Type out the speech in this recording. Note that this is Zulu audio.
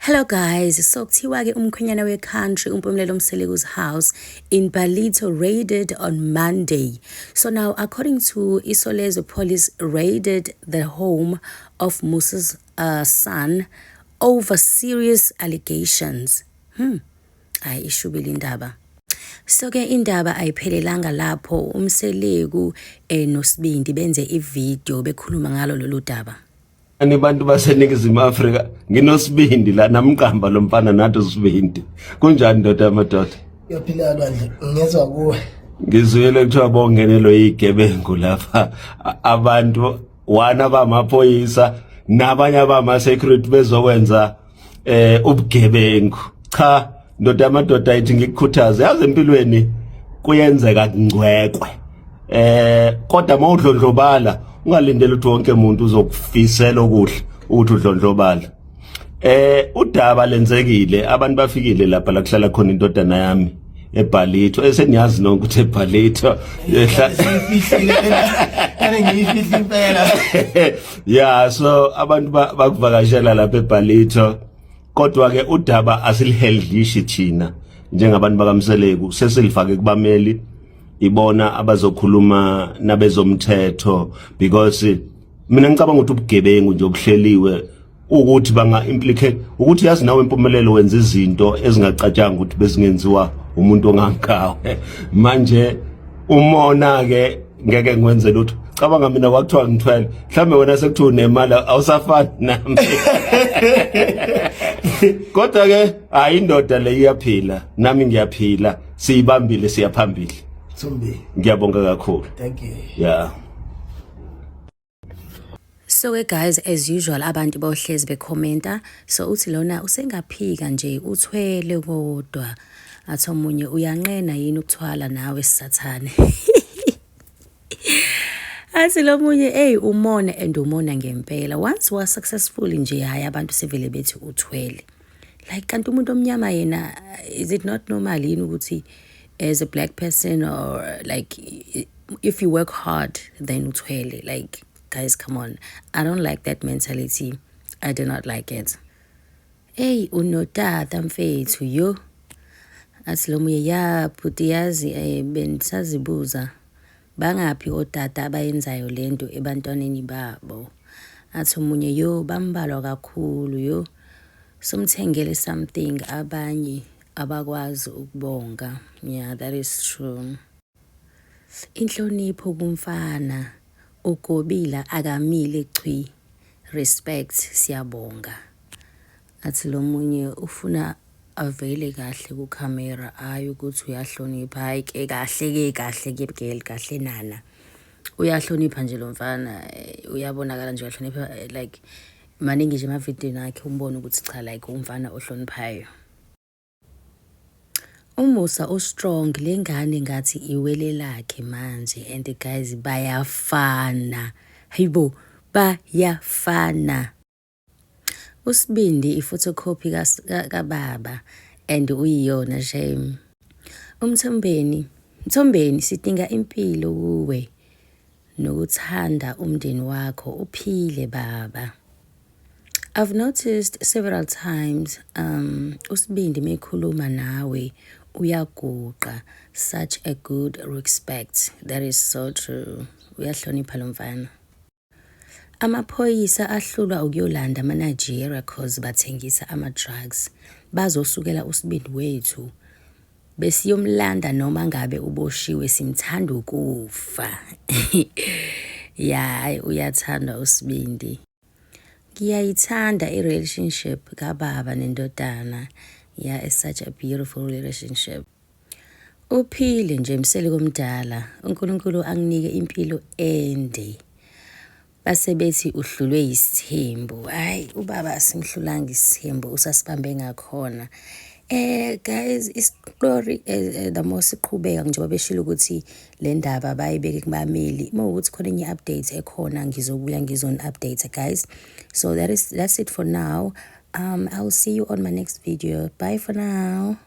Hello guys, so kuthiwa ke umkhwenyana we-country uMpumelelo Mseleku's house in Ballito raided on Monday. So now according to Isolezo, police raided the home of Musa's son over serious allegations. Ayi ishubile indaba. So ke indaba ayiphelelanga lapho uMseleku noSibindi benze ivideo bekhuluma ngalo lolu daba. Ani bantu baseNingizimu Afrika nginosibindi la namqamba lo mfana nathi usibindi kunjani ndoda amadoda yaphila lwandle ngezwe kuwe ngizwele kuthiwa bongenelo yigebengu lapha abantu wana bamaphoyisa nabanye abama security bezokwenza ubugebengu cha ndoda amadoda ayithi ngikukhuthaze yazi empilweni kuyenzeka kungcwekwe kodwa mawudlondlobala ungalindela ukuthi wonke umuntu uzokufisela okuhle ukuthi udlondlobala udaba lenzekile abantu bafikile lapha la kuhlala khona indodana yami eBallito eseniyazi nonke ukuthi eBallito ngiyifihla impela yeah so abantu bakuvakashela lapha eBallito kodwa ke udaba asiliheldlishi thina njengabantu bakaMseleku sesilifake kubameli ibona abazokhuluma nabezomthetho because mina ngicabanga ukuthi ubugebengu nje obuhleliwe ukuthi banga implicate ukuthi yazi nawe Impumelelo wenza izinto ezingacatshanga ukuthi besingenziwa umuntu ongangawe manje umona ke ngeke ngwenze lutho cabanga mina kwakuthiwa ngithwele mhlambe wena sekuthiwa unemali awusafani nami kodwa ke hayi indoda le iyaphila nami ngiyaphila siyibambile siyaphambili ngiyabonga kakhulu. Thank you. Yeah. So guys, as usual abantu bohlezi bekhomenta so uthi lona usengaphika nje uthwele kodwa athi omunye uyanqena yini ukuthwala nawe sisathane athi lo munye umona and umona ngempela once was successful nje hayi abantu sevele bethi uthwele like kanti umuntu omnyama yena is it not normal yini ukuthi as a black person or like if you work hard then uthwele like guys come on I don't like that mentality. I do not like it. Unotata mfethu yo athi lo muye ya bhuti yazi benisazibuza bangaphi otata abayenzayo lento ebantwaneni babo athi umunye yo bambalwa kakhulu yo somthengele something abanye abakwazi ukubonga. Yeah, that is true. Inhlonipho kumfana ukobila akamile chwi respect siyabonga athi lo munye ufuna avele kahle ku camera ayi ukuthi uyahlonipha hayi ke kahle kahle nana uyahlonipha nje lo mfana uyabonakala nje uyahlonipha like maningi nje ama video akhe umbona ukuthi cha like umfana ohloniphayo. Umusa strong lengane ngathi iwele lakhe manje and the guys bayafana hayibo bayafana uSibindi ifotocopy kababa and uyiyona shame Mthombeni sidinga impilo kuwe nokuthanda umndeni wakho uphile baba. I've noticed several times uSibindi mekhuluma nawe uyaguqa such a good respect. That is so true. Uyahlonipha lo mfana. Amaphoyisa ahlulwa ukuyolanda amaNigeria cause bathengisa ama-drugs. Bazosukela uSibindi wethu besiyomlanda noma ngabe uboshiwe simthanda ukufa. Yeah, uyathanda uSibindi. Ngiyayithanda i-relationship kababa nendodana. Yeah, it's such a beautiful relationship. Uphile nje Mseleku omdala. uNkulunkulu anginike impilo ende. Base bethi uhlulwe yisithembu. Hayi ubaba asimhlulanga isithembu usasibambe ngakhona. Guys, istory the most iqhubeka njengoba beshilo ukuthi le ndaba bayibeke kubameli mawukuthi khona enye updates ekhona ngizobuya ngizon-update guys. So that's it for now. I'll see you on my next video. Bye for now.